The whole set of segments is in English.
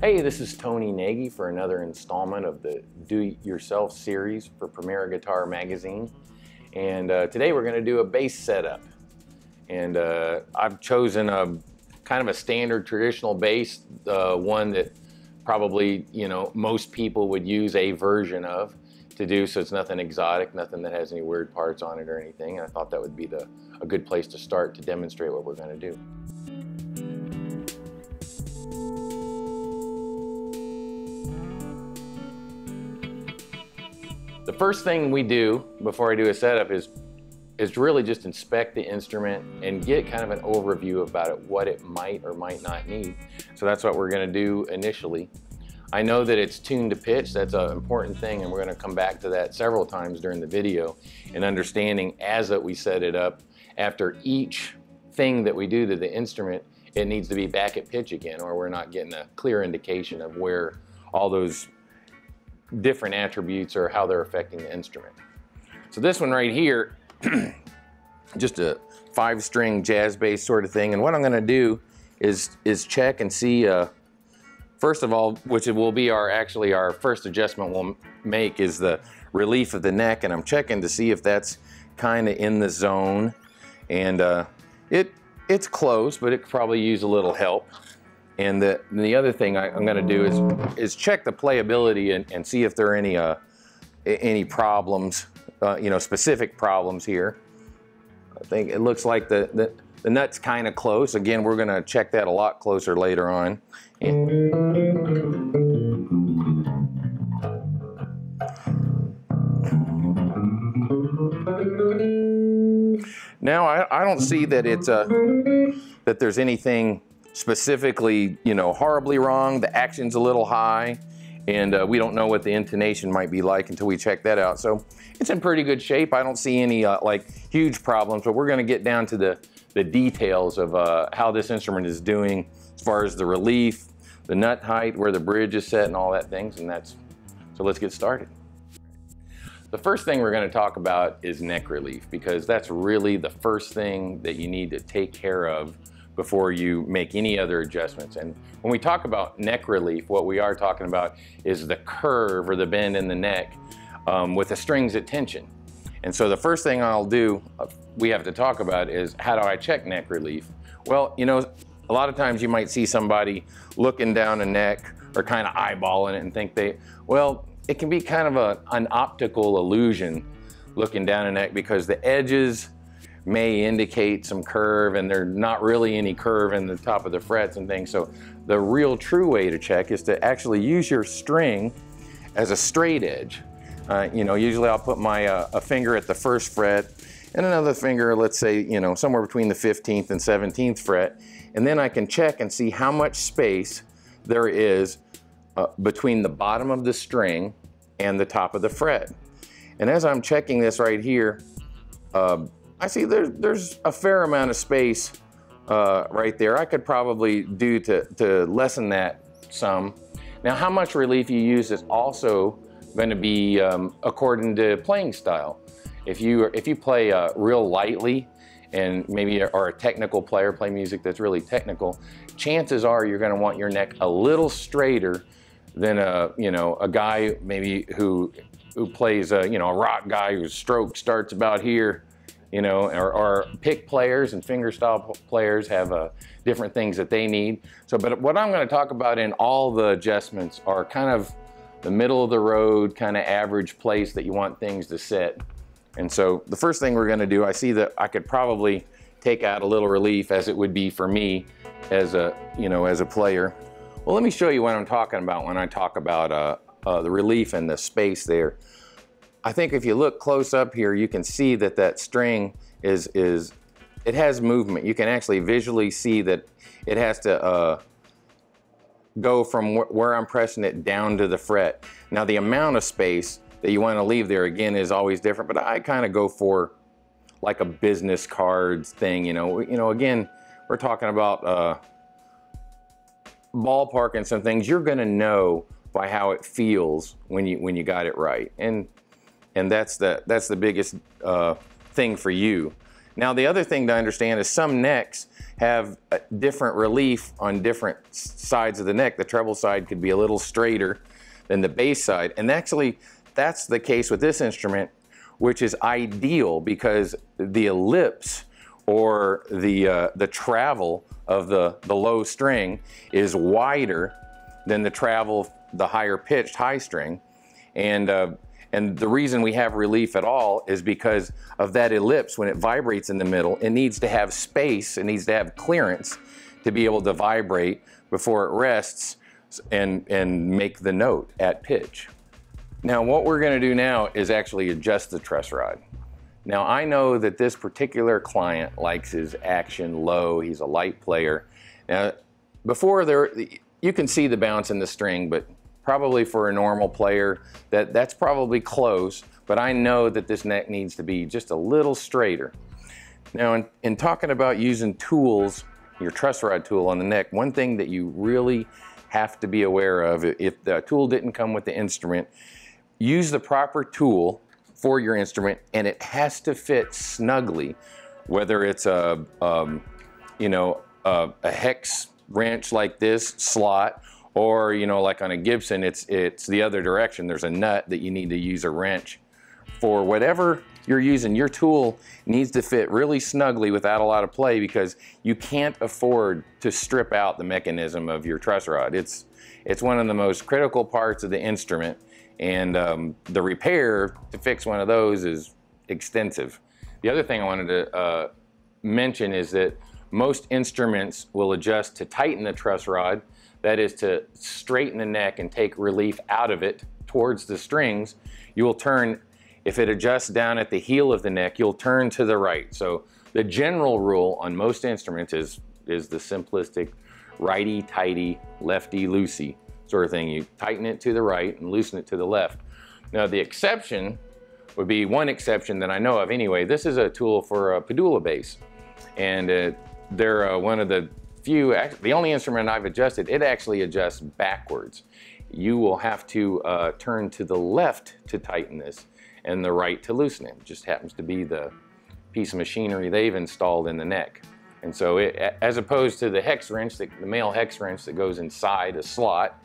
Hey, this is Tony Nagy for another installment of the Do-It-Yourself series for Premier Guitar Magazine. And today we're going to do a bass setup. And I've chosen a kind of a standard traditional bass, one that probably, most people would use a version of to do, so it's nothing exotic, nothing that has any weird parts on it or anything. And I thought that would be a good place to start to demonstrate what we're going to do. The first thing we do before I do a setup is really just inspect the instrument and get kind of an overview about it, what it might or might not need. So that's what we're going to do initially. I know that it's tuned to pitch. That's an important thing, and we're going to come back to that several times during the video, and understanding as that we set it up, after each thing that we do to the instrument, it needs to be back at pitch again, or we're not getting a clear indication of where all those different attributes or how they're affecting the instrument. So this one right here, just a 5-string jazz bass sort of thing. And what I'm going to do is check and see, first of all, which will be actually our first adjustment we'll make, is the relief of the neck. And I'm checking to see if that's kind of in the zone. And it's close, but it could probably use a little help. And the other thing I'm going to do is check the playability and see if there are any problems, specific problems here. I think it looks like the nut's kind of close. Again, we're going to check that a lot closer later on. Now I don't see that it's that there's anything specifically, horribly wrong. The action's a little high, and we don't know what the intonation might be like until we check that out. So it's in pretty good shape. I don't see any like huge problems, but we're going to get down to the details of how this instrument is doing as far as the relief, the nut height, where the bridge is set, and all that things. And so let's get started. The first thing we're going to talk about is neck relief, because that's really the first thing that you need to take care of before you make any other adjustments. And when we talk about neck relief, what we are talking about is the curve or the bend in the neck with the strings at tension. And so the first thing I'll do, we have to talk about, is how do I check neck relief? Well, a lot of times you might see somebody looking down a neck or kind of eyeballing it and think it can be kind of an optical illusion looking down a neck, because the edges may indicate some curve and there's not really any curve in the top of the frets and things. So the real true way to check is to actually use your string as a straight edge. Usually I'll put a finger at the first fret and another finger, let's say, somewhere between the 15th and 17th fret. And then I can check and see how much space there is between the bottom of the string and the top of the fret. And as I'm checking this right here, I see there's a fair amount of space right there. I could probably do to lessen that some. Now, how much relief you use is also going to be according to playing style. If you play real lightly, and maybe are a technical player, play music that's really technical, chances are you're going to want your neck a little straighter than a guy maybe who plays a rock guy whose stroke starts about here. Or pick players and fingerstyle players have different things that they need. But what I'm going to talk about in all the adjustments are kind of the middle of the road, kind of average place that you want things to sit. And so the first thing we're going to do, I see that I could probably take out a little relief, as it would be for me as a player. Well, let me show you what I'm talking about when I talk about the relief and the space there. I think if you look close up here, you can see that string it has movement. You can actually visually see that it has to go from where I'm pressing it down to the fret. Now, the amount of space that you want to leave there, again, is always different, but I kind of go for like a business cards thing. Again, we're talking about ballparking some things. You're going to know by how it feels when you got it right. And that's the biggest thing for you. Now, the other thing to understand is some necks have a different relief on different sides of the neck. The treble side could be a little straighter than the bass side. And actually, that's the case with this instrument, which is ideal because the ellipse or the travel of the low string is wider than the travel, the higher pitched high string. And the reason we have relief at all is because of that ellipse. When it vibrates in the middle, it needs to have space, it needs to have clearance to be able to vibrate before it rests and make the note at pitch. Now what we're going to do now is actually adjust the truss rod. Now I know that this particular client likes his action low, he's a light player. Now before you can see the bounce in the string, but probably for a normal player, that's probably close, but I know that this neck needs to be just a little straighter. Now, in talking about using tools, your truss rod tool on the neck, one thing that you really have to be aware of, if the tool didn't come with the instrument, use the proper tool for your instrument, and it has to fit snugly, whether it's a hex wrench like this slot, or like on a Gibson, it's the other direction. There's a nut that you need to use a wrench for. Whatever you're using, your tool needs to fit really snugly without a lot of play, because you can't afford to strip out the mechanism of your truss rod. It's one of the most critical parts of the instrument, and the repair to fix one of those is extensive. The other thing I wanted to mention is that most instruments will adjust to tighten the truss rod. That is to straighten the neck and take relief out of it towards the strings. You will turn, if it adjusts down at the heel of the neck, you'll turn to the right. So the general rule on most instruments is the simplistic righty-tighty, lefty-loosey sort of thing. You tighten it to the right and loosen it to the left. Now the exception would be, one exception that I know of anyway, this is a tool for a pedula bass. And they're one of the the only instrument I've adjusted, it actually adjusts backwards. You will have to turn to the left to tighten this and the right to loosen it. It just happens to be the piece of machinery they've installed in the neck. And so as opposed to the hex wrench, the male hex wrench that goes inside a slot,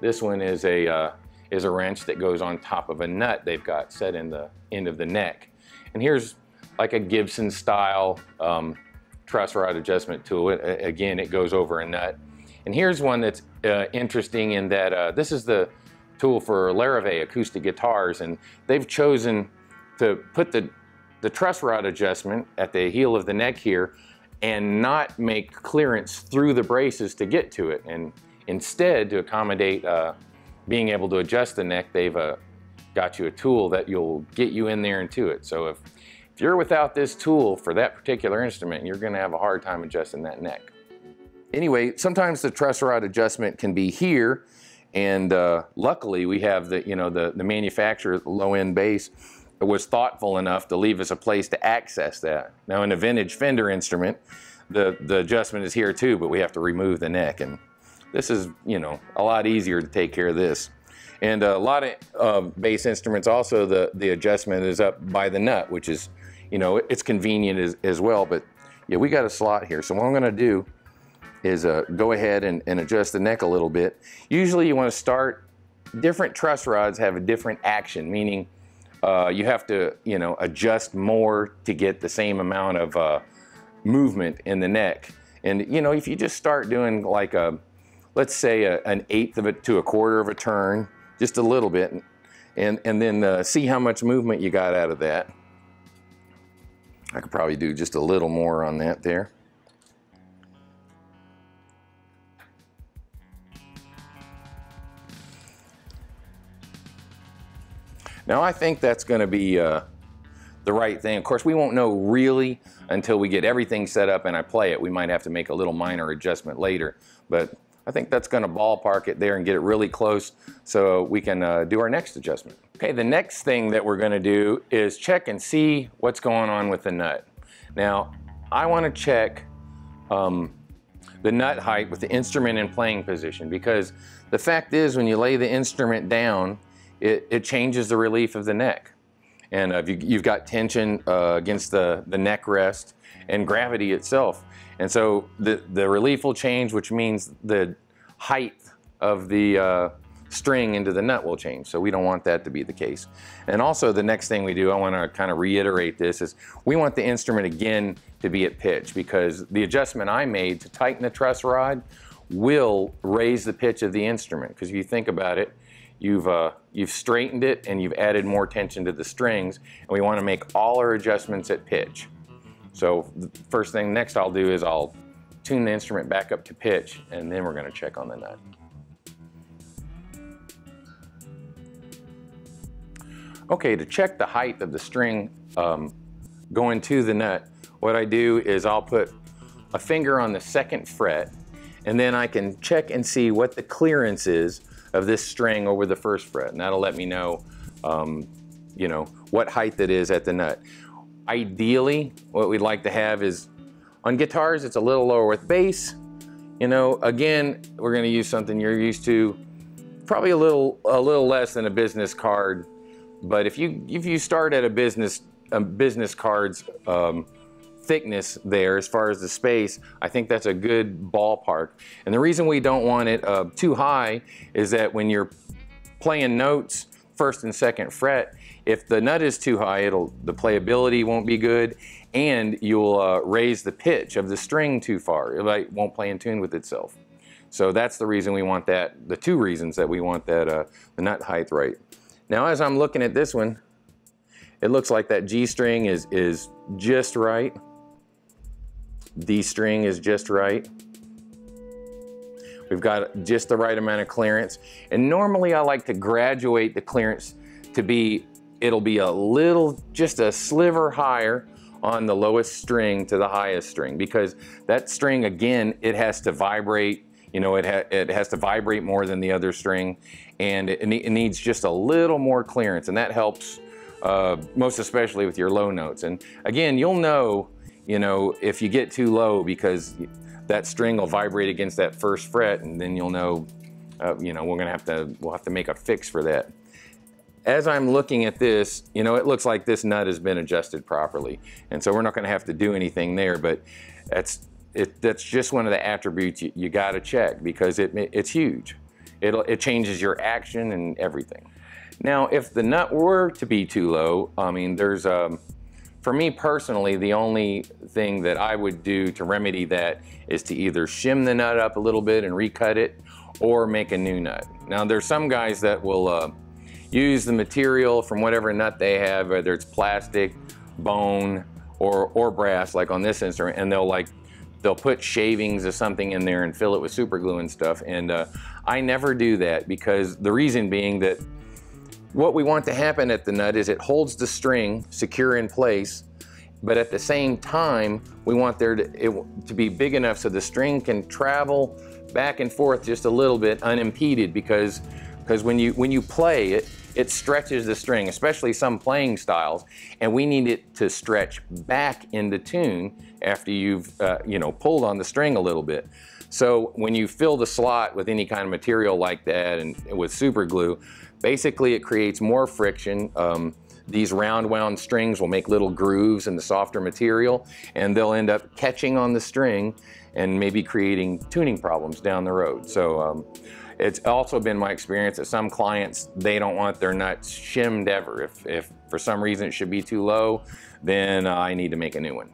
this one is a wrench that goes on top of a nut they've got set in the end of the neck. And here's like a Gibson style truss rod adjustment tool. Again, it goes over a nut. And here's one that's interesting in that this is the tool for Larrivee acoustic guitars, and they've chosen to put the truss rod adjustment at the heel of the neck here and not make clearance through the braces to get to it. And instead, to accommodate being able to adjust the neck, they've got you a tool that will get you in there and to it. So if you're without this tool for that particular instrument, you're going to have a hard time adjusting that neck. Anyway, sometimes the truss rod adjustment can be here, and luckily we have the manufacturer, low-end bass, was thoughtful enough to leave us a place to access that. Now in a vintage Fender instrument, the adjustment is here too, but we have to remove the neck, and this is a lot easier to take care of this. And a lot of bass instruments also, the adjustment is up by the nut, which is it's convenient as well. But yeah, we got a slot here. So what I'm gonna do is go ahead and adjust the neck a little bit. Usually you wanna start, different truss rods have a different action, meaning you have to adjust more to get the same amount of movement in the neck. And if you just start doing like let's say an eighth of it to a quarter of a turn, just a little bit, and then see how much movement you got out of that. I could probably do just a little more on that there. Now I think that's going to be the right thing. Of course, we won't know really until we get everything set up and I play it. We might have to make a little minor adjustment later, but I think that's going to ballpark it there and get it really close so we can do our next adjustment. Okay, the next thing that we're going to do is check and see what's going on with the nut. Now, I want to check the nut height with the instrument in playing position, because the fact is when you lay the instrument down, it changes the relief of the neck. and you've got tension against the neck rest and gravity itself. And so the relief will change, which means the height of the string into the nut will change. So we don't want that to be the case. And also the next thing we do, I want to kind of reiterate this, is we want the instrument again to be at pitch, because the adjustment I made to tighten the truss rod will raise the pitch of the instrument. Because if you think about it, you've straightened it and you've added more tension to the strings, and we want to make all our adjustments at pitch. So the first thing next I'll do is I'll tune the instrument back up to pitch, and then we're going to check on the nut. Okay, to check the height of the string going to the nut, what I do is I'll put a finger on the 2nd fret, and then I can check and see what the clearance is of this string over the 1st fret, and that'll let me know, you know, what height it is at the nut. Ideally, what we'd like to have is, on guitars, it's a little lower. With bass, you know, again, we're going to use something you're used to, probably a little less than a business card. But if you start at a business card's thickness there, as far as the space, I think that's a good ballpark. And the reason we don't want it too high is that when you're playing notes, 1st and 2nd fret, if the nut is too high, the playability won't be good, and you'll raise the pitch of the string too far. It won't play in tune with itself. So that's the reason we want that, the 2 reasons that we want that the nut height right. Now, as I'm looking at this one, it looks like that G string is just right. D string is just right. We've got just the right amount of clearance. And normally I like to graduate the clearance to be, it'll be a little, just a sliver higher on the lowest string to the highest string, because that string, again, it has to vibrate. You know, it has to vibrate more than the other string, and it needs just a little more clearance, and that helps most especially with your low notes. And again, you'll know, you know, if you get too low, because that string will vibrate against that 1st fret, and then you'll know, you know, we'll have to make a fix for that. As I'm looking at this, you know, it looks like this nut has been adjusted properly, and so we're not going to have to do anything there, but that's just one of the attributes you got to check, because it's huge. It changes your action and everything. Now, if the nut were to be too low, I mean, there's for me personally, the only thing that I would do to remedy that is to either shim the nut up a little bit and recut it, or make a new nut. Now, there's some guys that will use the material from whatever nut they have, whether it's plastic, bone, or brass, like on this instrument, and they'll put shavings of something in there and fill it with super glue and stuff. And I never do that, because the reason being that what we want to happen at the nut is it holds the string secure in place, but at the same time, we want there to be big enough so the string can travel back and forth just a little bit unimpeded, because when you play it, it stretches the string, especially some playing styles, and we need it to stretch back into tune after you've you know, pulled on the string a little bit. So when you fill the slot with any kind of material like that and with super glue, basically it creates more friction. These round wound strings will make little grooves in the softer material, and they'll end up catching on the string and maybe creating tuning problems down the road. So it's also been my experience that some clients, they don't want their nuts shimmed ever. If for some reason it should be too low, then I need to make a new one.